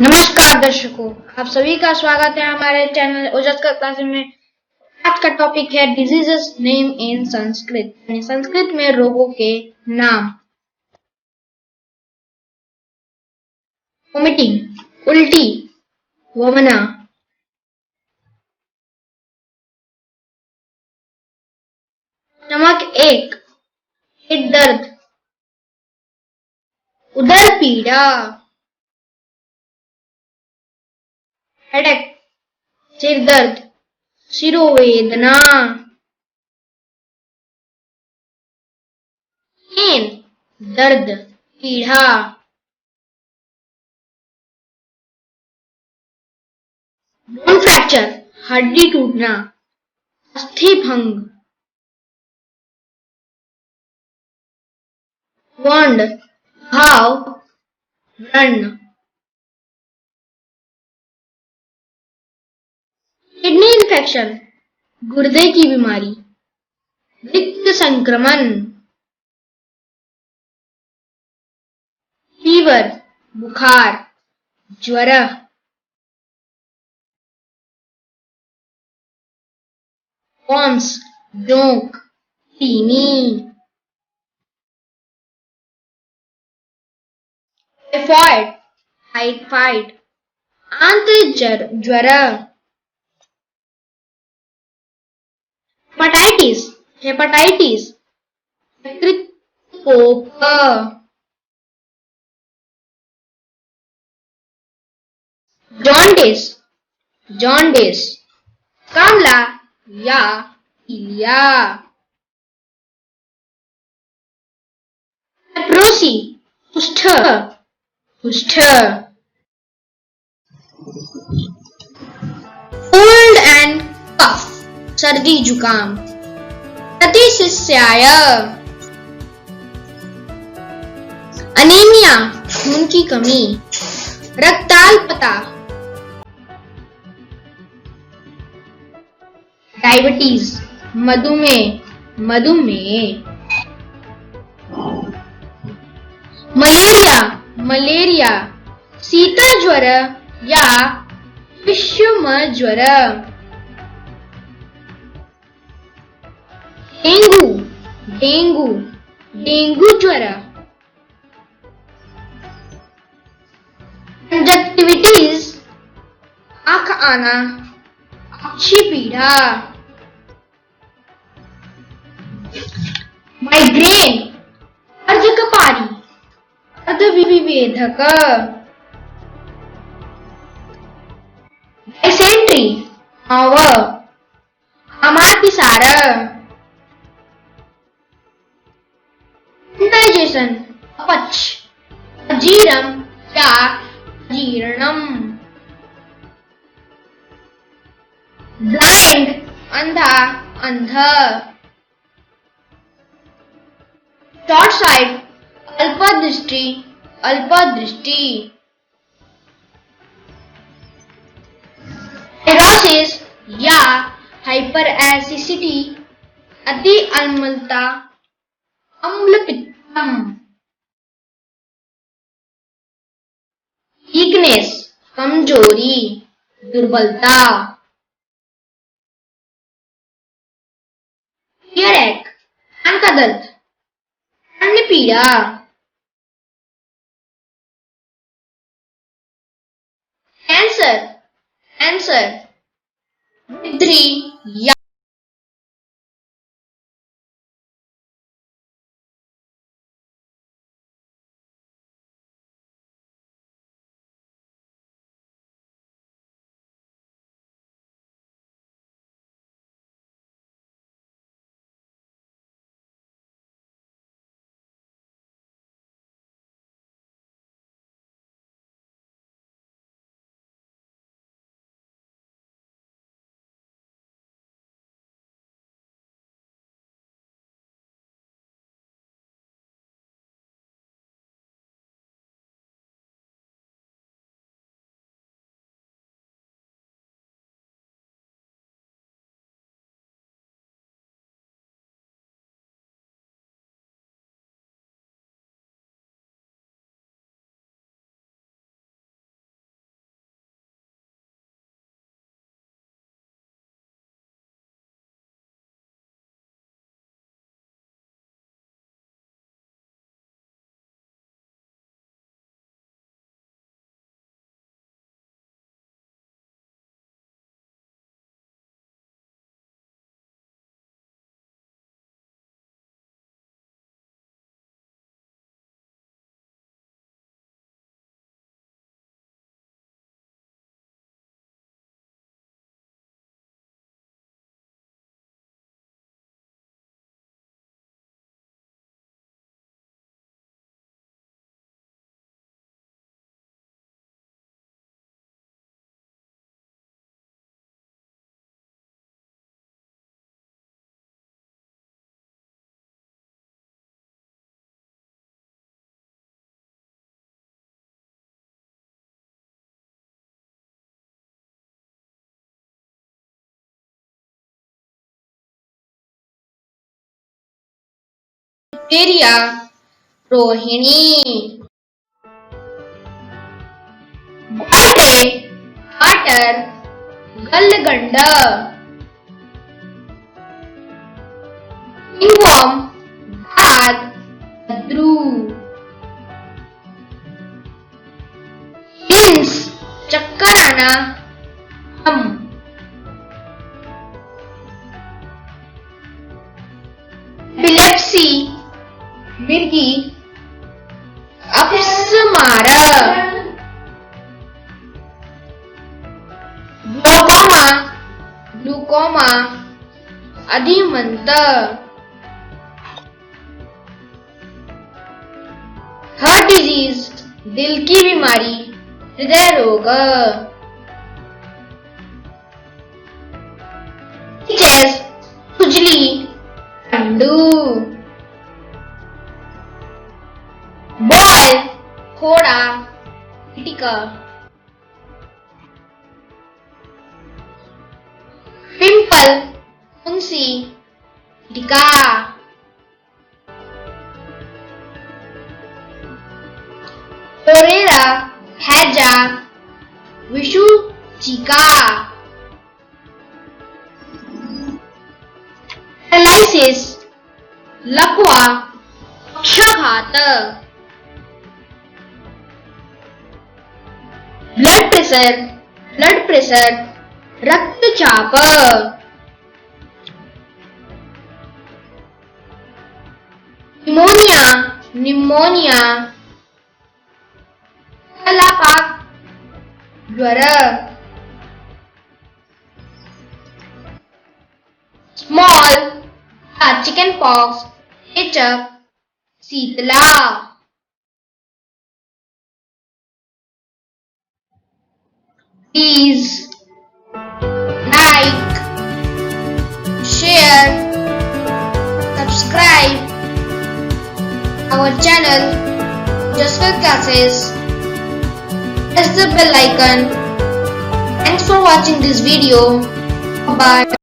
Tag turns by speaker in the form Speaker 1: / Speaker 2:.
Speaker 1: नमस्कार दर्शकों, आप सभी का स्वागत है हमारे चैनल ओजस्कर क्लासेस में। आज का टॉपिक है डिजीजेस नेम इन संस्कृत, यानी संस्कृत में रोगों के नाम। वोमिटिंग, उल्टी, वमना। स्टमक एक, पेट दर्द, उदर पीड़ा, हेडेक, सिर दर्द, शिरोवेदना, पेन, दर्द, पीड़ा, बोन फ्रैक्चर, हड्डी टूटना, अस्थि भंग, वॉन्ड, घाव, व्रण, किडनी इन्फेक्शन, गुर्दे की बीमारी, वृक्क संक्रमण, फीवर, बुखार, ज्वर, वॉर्म्स, जोंक, टीनी, टाइफॉइड, टाइफाइड, आंत ज्वर, हेपेटाइटिस, हेपेटाइटिस, यकृत कोप, जॉन्डिस, जॉन्डिस, कामला या पीलिया, लेप्रोसी, कुष्ठ, कुष्ठ, कोल्ड एंड कफ, सर्दी जुकाम, प्रतिशिष्याय, अनीमिया, खून की कमी, रक्ताल्पता, डायबिटीज, मधुमेह, मधुमेह, मलेरिया, मलेरिया, शीतल ज्वर या विषम ज्वर, डेंगू, डेंगू, डेंगू ज्वर, कंजक्टिविटीज, आंख आना, अक्षी पीड़ा, माइग्रेन, अर्धकपारी, अर्धविभेदक, डायसेंट्री, आव, अमातिसार, इंडाइजेशन, अपच, अजीरम या अजीर्णम, ब्लाइंड, अंधा, अंध, शॉर्ट साइट, अल्पदृष्टि, अल्पदृष्टि, हाइड्रोसिस या हाइपर एसिडिटी, अति अम्लता, अम्लपित्तम, वीकनेस, कमजोरी, दुर्बलता, ईयरएक, कान का दर्द, कर्ण पीड़ा, कैंसर, कैंसर, निद्री या बैक्टीरिया रोहिणी, गोटे वाटर गलगंड, इनवॉर्म दाद द्रू, हिंस चक्कर आना हम, एपिलेप्सी मिर्गी, अपस्मार, ग्लूकोमा ग्लूकोमा अधिमंत, हार्ट डिजीज दिल की बीमारी, हृदय रोग, खुजली, ठंडू, बॉल फोड़ा, टिका, पिंपल फुंसी, टिका, कोलेरा हैजा, विषु चीका, पैरालिसिस लकवा, पक्षाघात, ब्लड प्रेशर रक्तचाप, निमोनिया, तलापाक ज्वर, स्मॉल चिकन पॉक्स, एचप, शीतला। Please like, share, subscribe our channel Ojasskar Classes. Press the bell icon. Thanks for watching this video. Bye.